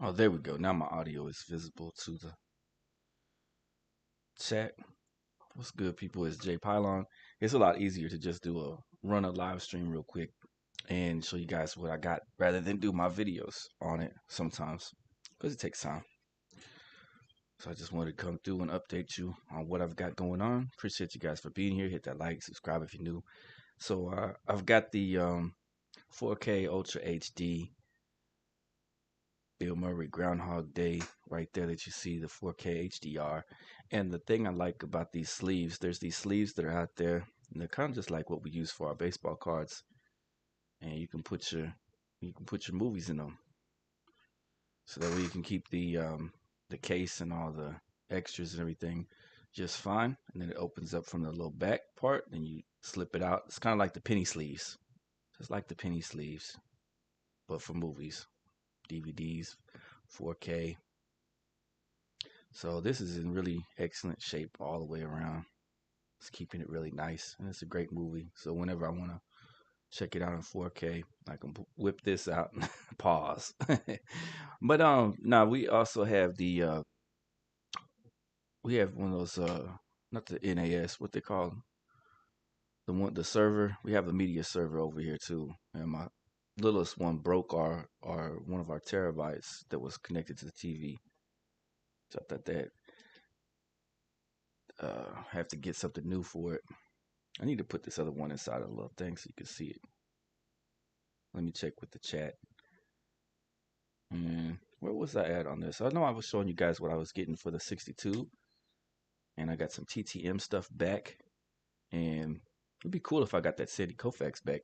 Oh, there we go. Now my audio is visible to the chat. What's good, people? It's Jay Pylon. It's a lot easier to just do a run a live stream real quick and show you guys what I got rather than do my videos on it sometimes because it takes time. So I just wanted to come through and update you on what I've got going on. Appreciate you guys for being here. Hit that like, subscribe if you're new. So I've got the 4K Ultra HD Bill Murray Groundhog Day right there that you see, the 4K HDR. And the thing I like about these sleeves, there's these sleeves that are out there, and they're kind of just like what we use for our baseball cards. And you can put your movies in them, so that way you can keep the case and all the extras and everything just fine. And then it opens up from the little back part, and you slip it out. It's kind of like the penny sleeves, just like the penny sleeves, but for movies, DVDs, 4K. So this is in really excellent shape all the way around. It's keeping it really nice, and it's a great movie. So whenever I want to check it out in 4K, I can whip this out and pause. But now we also have we have one of those not the NAS, what they call the server. We have a media server over here too, and my littlest one broke our one of our terabytes that was connected to the TV. So I thought that have to get something new for it. I need to put this other one inside of a little thing so you can see it. Let me check with the chat. And where was I at on this? I know I was showing you guys what I was getting for the 62, and I got some TTM stuff back. And it'd be cool if I got that Sandy Koufax back.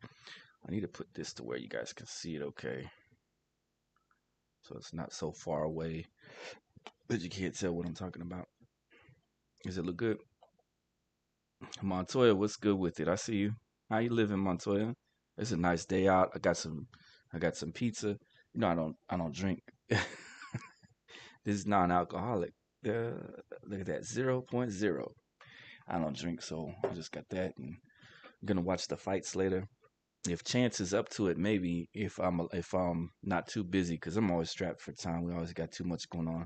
I need to put this to where you guys can see it okay, so it's not so far away that you can't tell what I'm talking about. Does it look good? Montoya, what's good with it? I see you. How you living, Montoya? It's a nice day out. I got some pizza. You know, I don't drink. This is non-alcoholic. Look at that, 0.0. I don't drink, so I just got that, and I'm gonna watch the fights later. If chance is up to it, maybe if I'm not too busy, because I'm always strapped for time. We always got too much going on.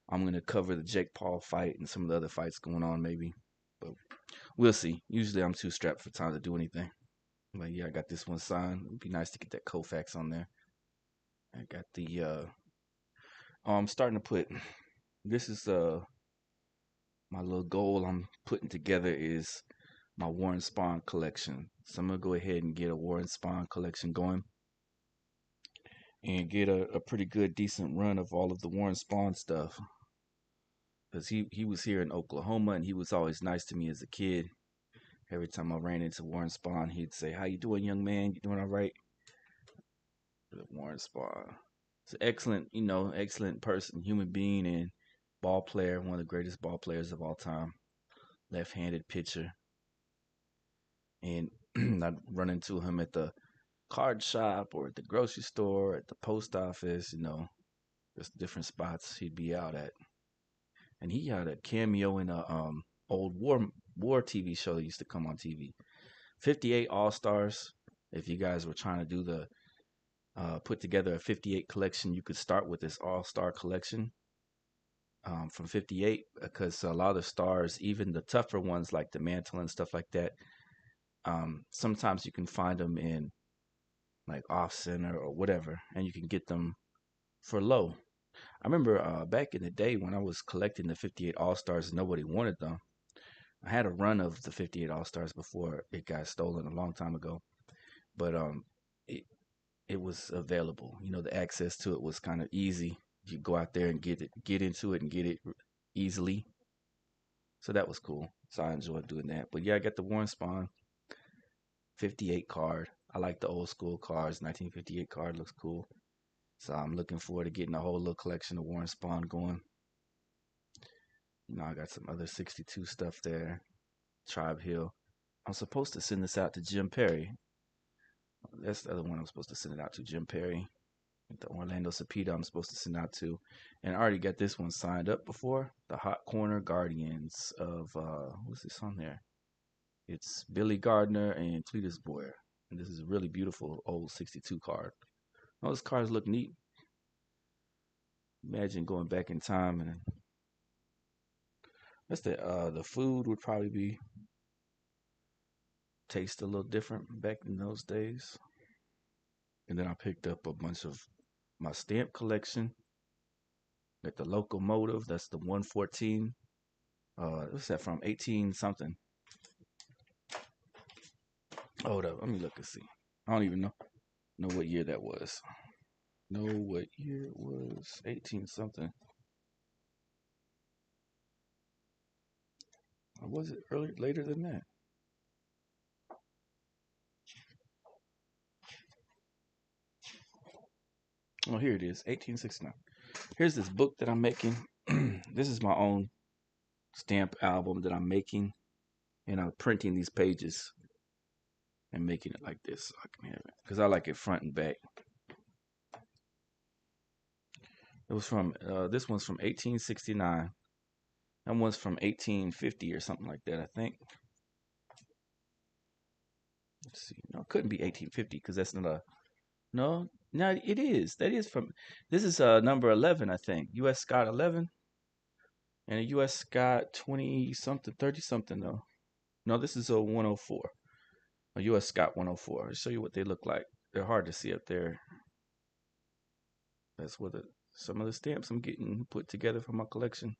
I'm gonna cover the Jake Paul fight and some of the other fights going on, maybe, but we'll see. Usually, I'm too strapped for time to do anything. But yeah, I got this one signed. It'd be nice to get that Koufax on there. I got the I'm starting to put this is my little goal I'm putting together is my Warren Spahn collection. So I'm gonna go ahead and get a Warren Spahn collection going and get a pretty good decent run of all of the Warren Spahn stuff. Because he was here in Oklahoma and he was always nice to me as a kid. Every time I ran into Warren Spahn, he'd say, "How you doing, young man? You doing all right?" Warren Spahn. He's an excellent, excellent person, human being, and ball player, one of the greatest ball players of all time. Left-handed pitcher. And I'd run into him at the card shop or at the grocery store, at the post office, just different spots he'd be out at. And he had a cameo in a old war TV show that used to come on TV. 58 All Stars. If you guys were trying to do the put together a 58 collection, you could start with this All Star collection from 58, because a lot of the stars, even the tougher ones like the Mantle and stuff like that, sometimes you can find them in like off center or whatever, and you can get them for low. I remember back in the day when I was collecting the 58 All Stars and nobody wanted them. I had a run of the 58 All Stars before it got stolen a long time ago, but it it was available. The access to it was kind of easy. You go out there and get into it and get it easily. So that was cool. So I enjoyed doing that. But yeah, I got the Warren Spahn 58 card. I like the old school cards. 1958 card looks cool. So I'm looking forward to getting a whole little collection of Warren Spahn going. I got some other 62 stuff there. Tribe Hill. I'm supposed to send this out to Jim Perry. That's the other one I'm supposed to send it out to, Jim Perry. The Orlando Cepeda I'm supposed to send out to. And I already got this one signed up before. The Hot Corner Guardians of, what's this on there? It's Billy Gardner and Cletus Boyer. And this is a really beautiful old 62 card. All those cards look neat. Imagine going back in time and that's the food would probably be taste a little different back in those days. And then I picked up a bunch of my stamp collection. Got the locomotive. That's the 114. What's that from? 18 something. Hold up. Let me look and see. I don't even know what year that was. Know what year it was. 18 something. Or was it earlier, later than that? Oh, here it is. 1869. Here's this book that I'm making. This is my own stamp album that I'm making, and I'm printing these pages and making it like this so I can have it because I like it front and back. It was from this one's from 1869. That one's from 1850 or something like that, I think. Let's see. No, it couldn't be 1850 because that's not a no. No, it is. That is from. This is number 11, I think. U.S. Scott 11 and a U.S. Scott 20 something, 30 something though. No, this is a 104. A U.S. Scott 104. I'll show you what they look like. They're hard to see up there. That's what some of the stamps I'm getting put together for my collection.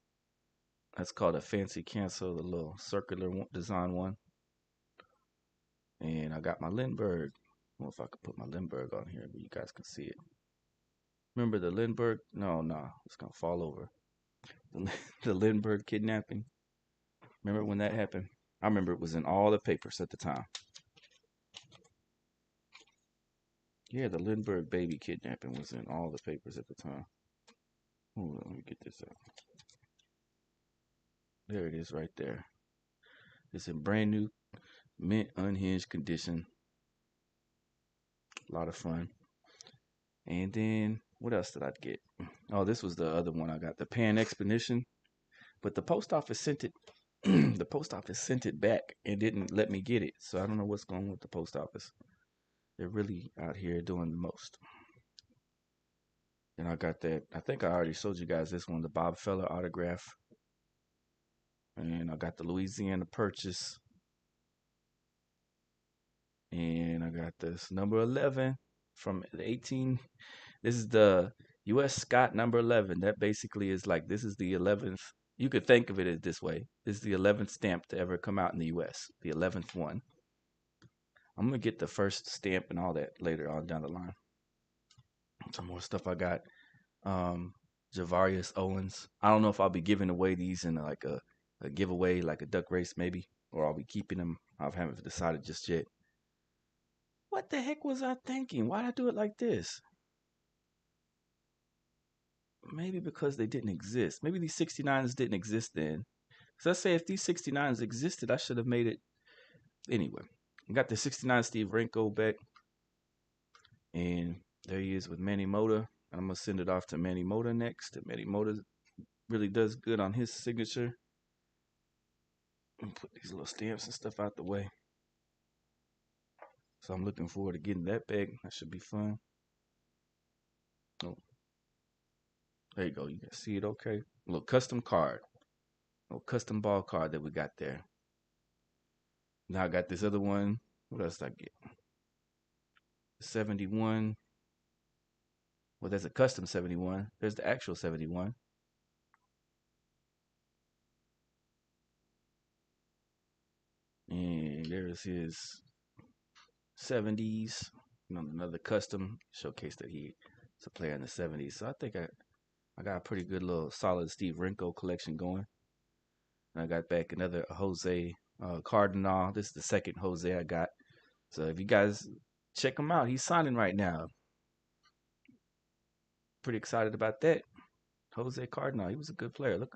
That's called a fancy cancel, the little circular design one. And I got my Lindbergh. I don't know if I could put my Lindbergh on here, but you guys can see it. Remember the Lindbergh? No, no, it's gonna fall over. The, the Lindbergh kidnapping. Remember when that happened? I remember it was in all the papers at the time. Yeah, the Lindbergh baby kidnapping was in all the papers at the time. Hold on, let me get this out. There it is right there. It's in brand new, mint, unhinged condition. A lot of fun. And then what else did I get? Oh, this was the other one I got, the Pan Expedition. But the post office sent it. The post office sent it back and didn't let me get it. So I don't know what's going on with the post office. They're really out here doing the most. And I got that. I think I already showed you guys this one, the Bob Feller autograph. And I got the Louisiana Purchase. And I got this number 11 from the 18. This is the U.S. Scott number 11. That basically is like this is the 11th. You could think of it as this way. This is the 11th stamp to ever come out in the U.S. The 11th one. I'm gonna get the first stamp and all that later on down the line. Some more stuff I got. Javarius Owens. I don't know if I'll be giving away these in like a giveaway, like a duck race maybe, or I'll be keeping them. I haven't decided just yet. What the heck was I thinking? Why'd I do it like this? Maybe because they didn't exist. Maybe these 69s didn't exist then. Because I say if these 69s existed, I should have made it. Anyway, I got the 69 Steve Renko back. And there he is with Manny Mota. I'm going to send it off to Manny Mota next. Manny Mota really does good on his signature. And put these little stamps and stuff out the way. So I'm looking forward to getting that back. That should be fun. Oh, there you go. You can see it okay. A little custom card. A little custom ball card that we got there. Now I got this other one. What else did I get? 71. Well, there's a custom 71. There's the actual 71. And there's his 70s. Another custom showcase that he's a player in the 70s. So I think I got a pretty good little solid Steve Renko collection going. And I got back another Jose Cardinal. This is the second Jose I got. So if you guys check him out, he's signing right now. Pretty excited about that. Jose Cardinal, he was a good player. Look,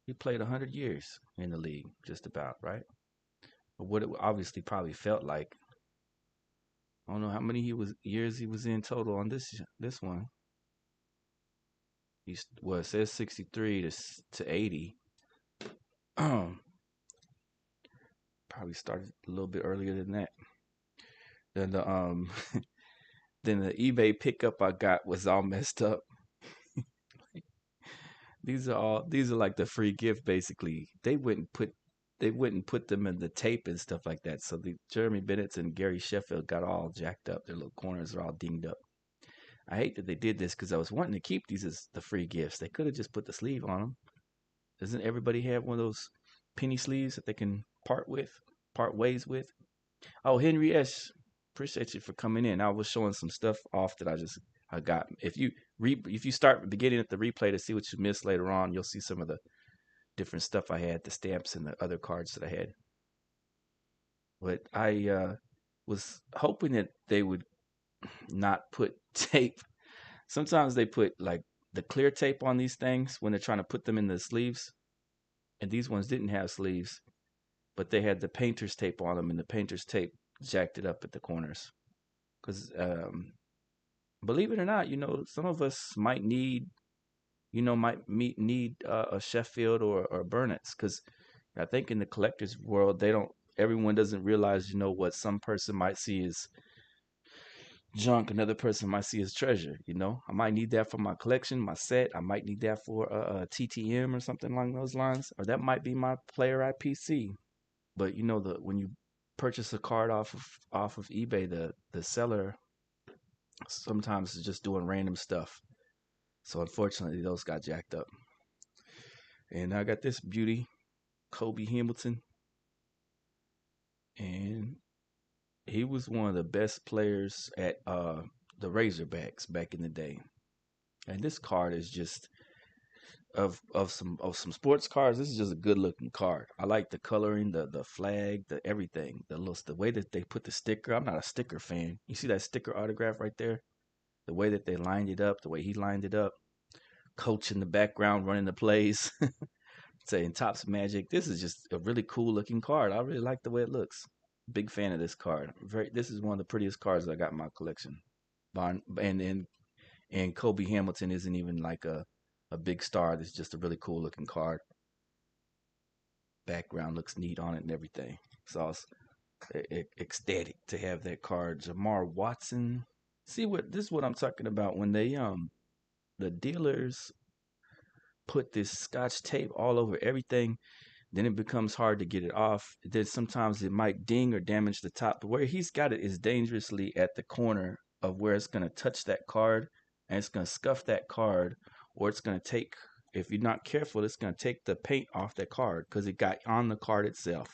he played 100 years in the league, just about, right? But what it obviously probably felt like. I don't know how many years he was in total on this one. He's well, it says 63 to 80. Probably started a little bit earlier than that. Then the then the eBay pickup I got was all messed up. these are like the free gift basically. They wouldn't put them in the tape and stuff like that. So the Jeremy Bennett's and Gary Sheffield got all jacked up. Their little corners are all dinged up. I hate that they did this because I was wanting to keep these as the free gifts. They could have just put the sleeve on them. Doesn't everybody have one of those penny sleeves that they can part ways with? Oh, Henry S. Appreciate you for coming in. I was showing some stuff off that I got. If you start beginning at the replay to see what you missed later on, you'll see some of the different stuff I had, the stamps and the other cards that I had. But I was hoping that they would not put tape. Sometimes they put like the clear tape on these things when they're trying to put them in the sleeves, and these ones didn't have sleeves, but they had the painter's tape on them, and the painter's tape jacked it up at the corners. Because believe it or not, some of us might need, need a Sheffield or a Burnett's. Because I think in the collector's world, everyone doesn't realize, what some person might see as junk, another person might see as treasure. I might need that for my collection, my set. I might need that for a TTM or something along those lines, or that might be my player IPC. But when you purchase a card off of eBay, the seller sometimes is just doing random stuff. So unfortunately, those got jacked up. And I got this beauty, Kobe Hamilton, and he was one of the best players at the Razorbacks back in the day. And this card is just of some sports cards. This is just a good looking card. I like the coloring, the flag, the everything, the way that they put the sticker. I'm not a sticker fan. You see that sticker autograph right there? The way that they lined it up, the way he lined it up. Coach in the background running the plays, saying Tops Magic. This is just a really cool looking card. I really like the way it looks. Big fan of this card. This is one of the prettiest cards that I got in my collection. And Kobe Hamilton isn't even like a big star. This is just a really cool looking card. Background looks neat on it and everything. So I was ecstatic to have that card. Jamar Watson. See what this is what I'm talking about when the dealers put this scotch tape all over everything, then it becomes hard to get it off. Then sometimes it might ding or damage the top. But where he's got it is dangerously at the corner of where it's going to touch that card and it's going to scuff that card, or it's going to take, if you're not careful, it's going to take the paint off that card because it got on the card itself.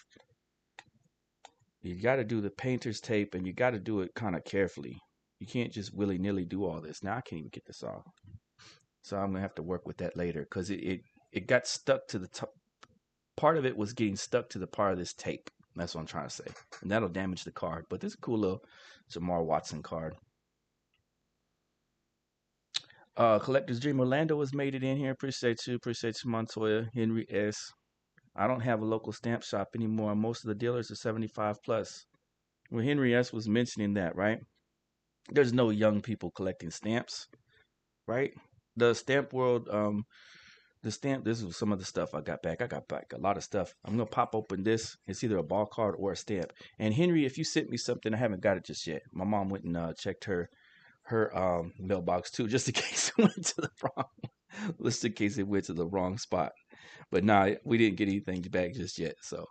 You got to do the painter's tape and you got to do it kind of carefully. You can't just willy-nilly do all this. Now I can't even get this off. So I'm gonna have to work with that later because it got stuck to the top. Part of it was getting stuck to the part of this tape. That's what I'm trying to say, and that'll damage the card. But this is a cool little Jamar Watson card. Collector's Dream Orlando has made it in here. Appreciate you, Montoya, Henry S. I don't have a local stamp shop anymore. Most of the dealers are 75 plus. Well, Henry S was mentioning that, right? There's no young people collecting stamps, right? The stamp world, this is some of the stuff I got back. I got back a lot of stuff. I'm gonna pop open this. It's either a ball card or a stamp. And Henry, if you sent me something, I haven't got it just yet. My mom went and checked her mailbox too, just in case it went to the wrong, just in case it went to the wrong spot. But nah, we didn't get anything back just yet. So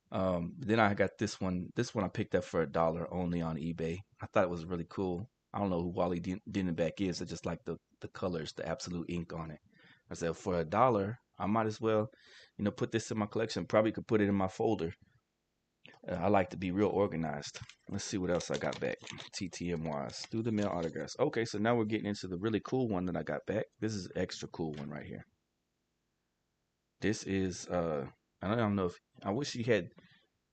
then I got this one. This one I picked up for $1 only on eBay. I thought it was really cool. I don't know who Wally Denenbeck is. I just like the colors, the absolute ink on it. I said for $1, I might as well, put this in my collection. Probably could put it in my folder. I like to be real organized. Let's see what else I got back. TTM wise, through the mail autographs. Okay, so now we're getting into the really cool one that I got back. This is an extra cool one right here. This is I don't know if I wish you had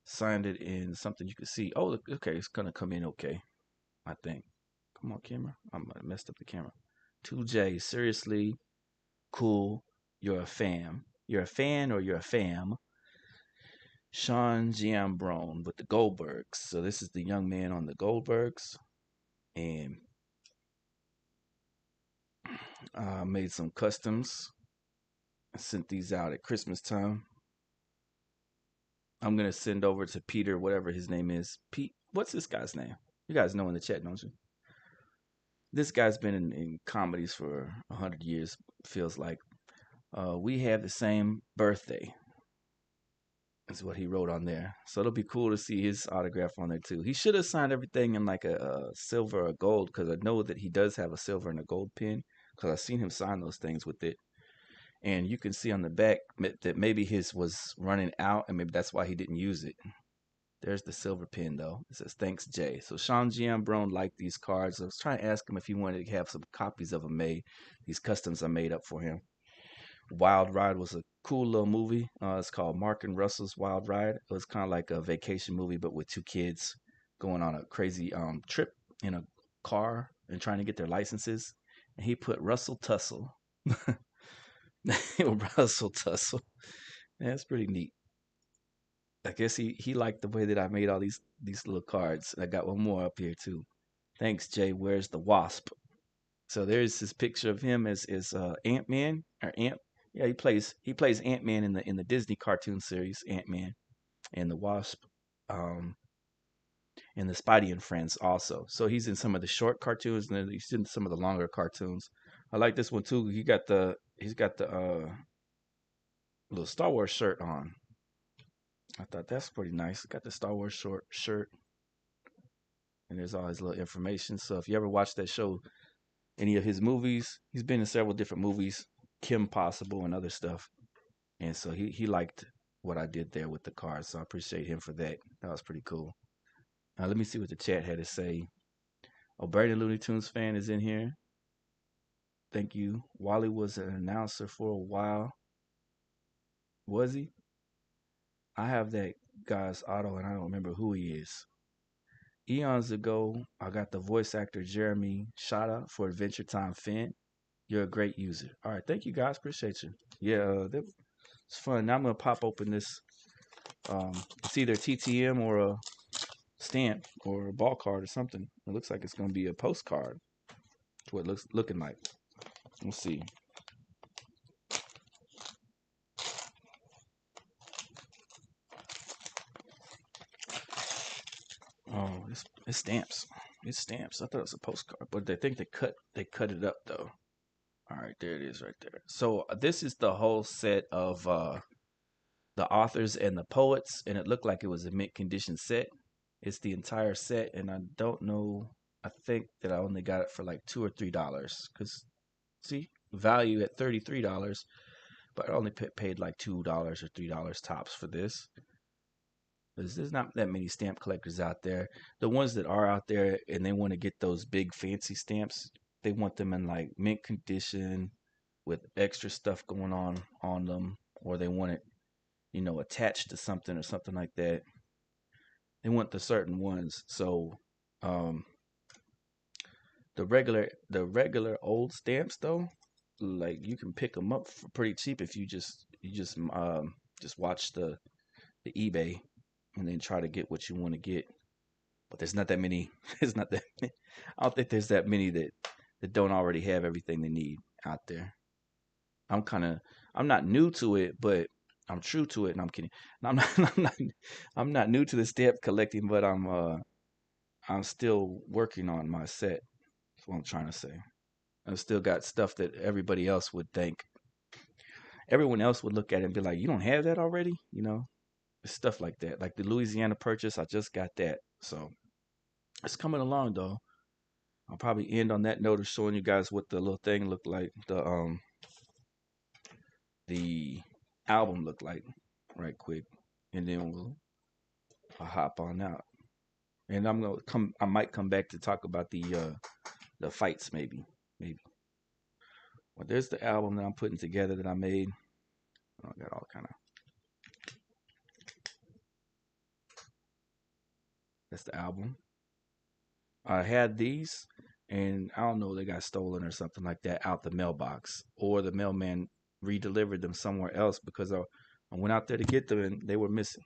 signed it in something you could see. Oh, look, okay, it's gonna come in okay. I think. Come on, camera. I might have messed up the camera. 2J, seriously, cool. You're a fam. You're a fan or you're a fam. Sean Giambrone with the Goldbergs. So this is the young man on the Goldbergs. And I made some customs. I sent these out at Christmas time. I'm going to send over to Peter, whatever his name is. Pete, what's this guy's name? You guys know in the chat, don't you? This guy's been in comedies for 100 years, feels like. We have the same birthday. Is what he wrote on there. So it'll be cool to see his autograph on there too. He should have signed everything in like a silver or gold because I know that he does have a silver and a gold pin because I've seen him sign those things with it. And you can see on the back that maybe his was running out and maybe that's why he didn't use it. There's the silver pin though. It says thanks Jay. So Sean Giambrone liked these cards. I was trying to ask him if he wanted to have some copies of them made. These customs I made up for him. Wild Ride was a cool little movie. It's called Mark and Russell's Wild Ride. It was kind of like a vacation movie, but with two kids going on a crazy trip in a car and trying to get their licenses. And he put Russell Tussle. Russell Tussle. Yeah, that's pretty neat. I guess he liked the way that I made all these little cards. I got one more up here too. Thanks, Jay. Where's the wasp? So there's this picture of him as Ant Man or Ant. Yeah, he plays Ant Man in the Disney cartoon series Ant Man and the Wasp, um, and the Spidey and Friends also. So he's in some of the short cartoons and then he's in some of the longer cartoons. I like this one too. He's got the little Star Wars shirt on. I thought that's pretty nice. Got the Star Wars short shirt and there's all his little information. So if you ever watch that show, any of his movies, he's been in several different movies, Kim Possible and other stuff. And so he liked what I did there with the cards. So I appreciate him for that. That was pretty cool. Let me see what the chat had to say. Oh, Brandon Looney Tunes fan is in here. Thank you. Wally was an announcer for a while. Was he? I have that guy's auto and I don't remember who he is. Eons ago, I got the voice actor Jeremy Shada for Adventure Time Finn. You're a great user. All right, thank you guys. Appreciate you. Yeah, it's fun. Now I'm gonna pop open this. It's either TTM or a stamp or a ball card or something. It looks like it's gonna be a postcard. That's what it looks looking like. We'll see. Oh, it's stamps. It's stamps. I thought it was a postcard, but they think they cut it up though. All right, there it is right there. So this is the whole set of the authors and the poets, and it looked like it was a mint condition set. It's the entire set, and I don't know. I think that I only got it for like $2 or $3 because see value at $33, but I only paid like $2 or $3 tops for this. There's not that many stamp collectors out there. The ones that are out there and they want to get those big fancy stamps, they want them in like mint condition with extra stuff going on them, or they want it, attached to something or something like that. They want the certain ones. So, um, the regular old stamps though, like you can pick them up for pretty cheap if you just watch the eBay and then try to get what you want to get. But there's not that many. There's not that. I don't think there's that many that don't already have everything they need out there. I'm kind of I'm not new to it, but I'm true to it. And I'm kidding. And I'm not I'm not new to the stamp collecting, but I'm still working on my set. That's what I'm trying to say. I've still got stuff that everybody else would think. Everyone else would look at it and be like, "You don't have that already?" Stuff like that. Like the Louisiana Purchase, I just got that. So it's coming along though. I'll probably end on that note of showing you guys what the little thing looked like. The album looked like right quick, and then I'll hop on out. And I might come back to talk about the fights maybe. Well, there's the album that I'm putting together that I made. I got all kind of. That's the album. I had these, and I don't know, they got stolen or something like that out the mailbox, or the mailman redelivered them somewhere else because I went out there to get them and they were missing.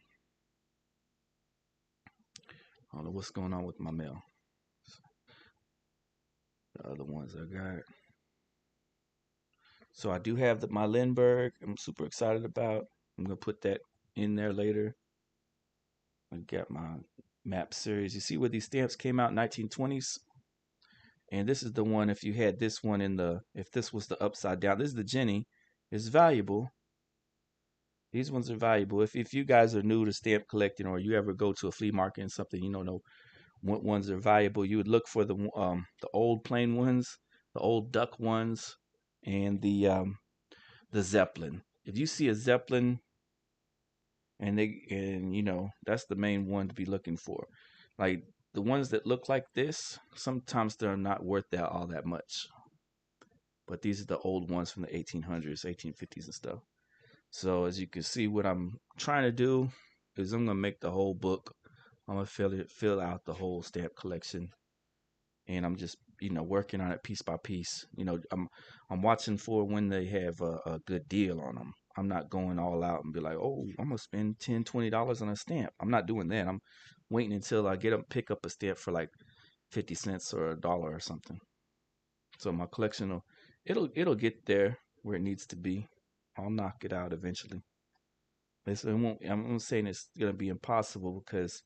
I don't know what's going on with my mail. The other ones I got. So I do have my Lindbergh. I'm super excited about. I'm gonna put that in there later. I got my map series. You see where these stamps came out in 1920s? And this is the one. If you had this one if this was the upside down, this is the Jenny. It's valuable. These ones are valuable. If you guys are new to stamp collecting, or you ever go to a flea market and something, you don't know what ones are valuable, you would look for the old plain ones, the old duck ones, and the Zeppelin. If you see a Zeppelin and that's the main one to be looking for. Like the ones that look like this, sometimes they're not worth that all that much. But these are the old ones from the 1800s, 1850s and stuff. So as you can see, what I'm trying to do is I'm gonna make the whole book. I'm gonna fill out the whole stamp collection, and I'm just working on it piece by piece. I'm watching for when they have a good deal on them. I'm not going all out and be like, oh, I'm gonna spend $10, $20 on a stamp. I'm not doing that. I'm waiting until I get up pick up a stamp for like 50 cents or $1 or something. So my collection will it'll get there where it needs to be. I'll knock it out eventually. It won't. I'm not saying it's gonna be impossible because,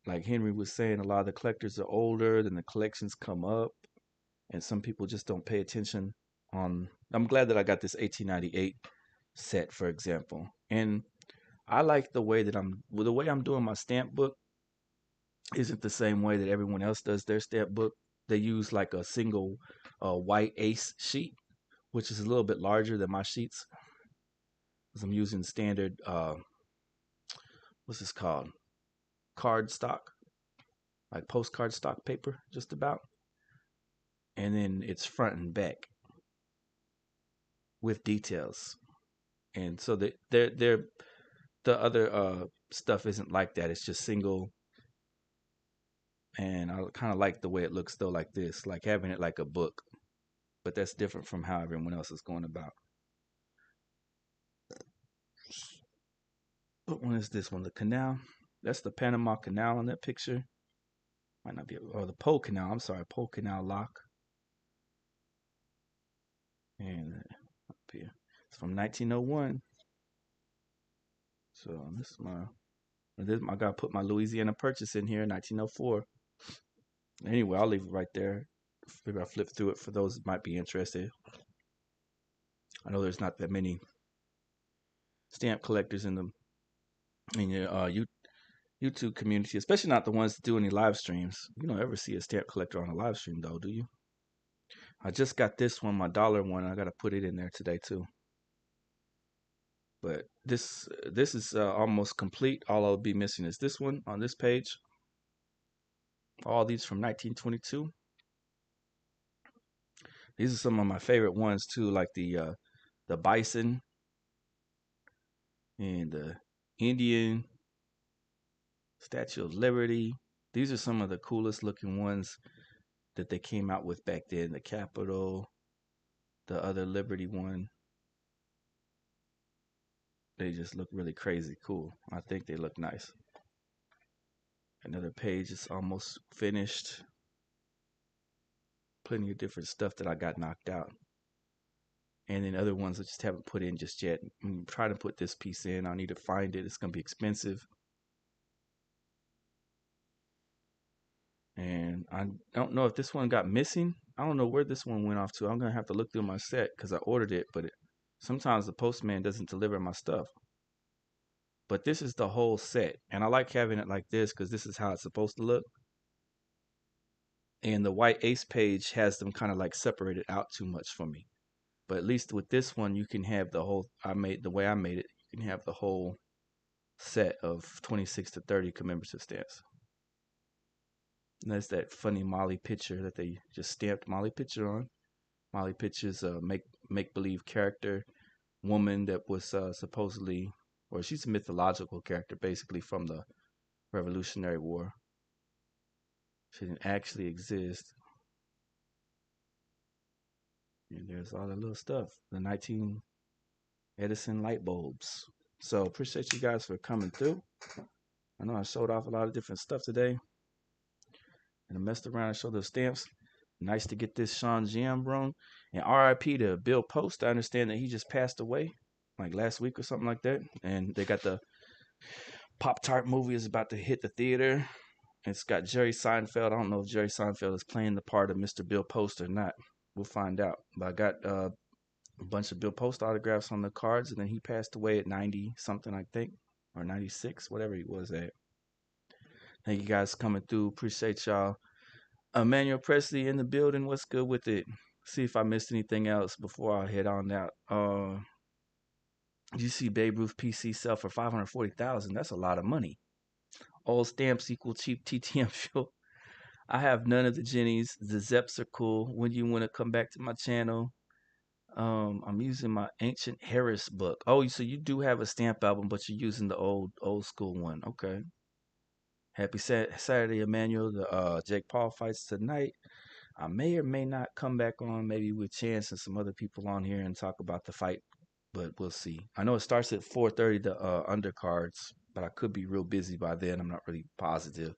like Henry was saying, a lot of the collectors are older, then the collections come up, and some people just don't pay attention on. I'm glad that I got this 1898 set, for example, and I like the way I'm doing my stamp book isn't the same way that everyone else does their stamp book. They use like a single white ace sheet, which is a little bit larger than my sheets, because I'm using standard what's this called, card stock, like postcard stock paper, just about, and then it's front and back with details. And so the other stuff isn't like that. It's just single, and I kind of like the way it looks though, like this, like having it like a book. But that's different from how everyone else is going about. What one is this one? The canal. That's the Panama Canal in that picture. Might not be, or the Pole Canal. I'm sorry, Pole Canal lock. And up here, it's from 1901. So this is I gotta put my Louisiana Purchase in here, 1904. Anyway, I'll leave it right there. Maybe I'll flip through it for those that might be interested. I know there's not that many stamp collectors in your YouTube community, especially not the ones that do any live streams. You don't ever see a stamp collector on a live stream, though, do you? I just got this one, my dollar one. I gotta put it in there today too. But this is almost complete. All I'll be missing is this one on this page. All these from 1922. These are some of my favorite ones too, like the bison and the Indian Statue of Liberty. These are some of the coolest looking ones that they came out with back then. The Capitol, the other Liberty one. They just look really crazy cool. I think they look nice. Another page is almost finished. Plenty of different stuff that I got knocked out. And then other ones I just haven't put in just yet. I'm trying to put this piece in. I need to find it. It's going to be expensive. And I don't know if this one got missing. I don't know where this one went off to. I'm going to have to look through my set because I ordered it, but sometimes the postman doesn't deliver my stuff. But this is the whole set. And I like having it like this because this is how it's supposed to look. And the white ace page has them kind of like separated out too much for me. But at least with this one, you can have the whole, the way I made it, you can have the whole set of 26 to 30 commemorative stamps. And that's that funny Molly picture that they just stamped Molly picture on. Molly picture's a make believe character woman that was supposedly, or she's a mythological character basically from the Revolutionary War. She didn't actually exist. And there's all the little stuff. The 19 Edison light bulbs. So appreciate you guys for coming through. I know I showed off a lot of different stuff today. And I messed around and showed those stamps. Nice to get this Sean Jam bro. And RIP to Bill Post. I understand that he just passed away like last week or something like that. And they got the Pop Tart movie is about to hit the theater. It's got Jerry Seinfeld. I don't know if Jerry Seinfeld is playing the part of Mr. Bill Post or not. We'll find out. But I got a bunch of Bill Post autographs on the cards, and then he passed away at 90 something, I think, or 96, whatever he was at. Thank you guys coming through. Appreciate y'all. Emmanuel Presley in the building. What's good with it? See if I missed anything else before I head on out. You see Babe Ruth PC sell for 540,000. That's a lot of money. Old stamps equal cheap TTM fuel. I have none of the Jennies. The Zeps are cool. When do you want to come back to my channel? I'm using my ancient Harris book. Oh, so you do have a stamp album, but you're using the old school one. Okay. Happy Saturday, Emmanuel. The Jake Paul fights tonight. I may or may not come back on, maybe with Chance and some other people on here and talk about the fight, but we'll see. I know it starts at 4:30, the undercards, but I could be real busy by then. I'm not really positive.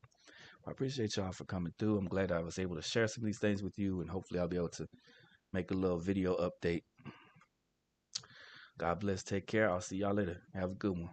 I appreciate y'all for coming through. I'm glad I was able to share some of these things with you, and hopefully I'll be able to make a little video update. God bless. Take care. I'll see y'all later. Have a good one.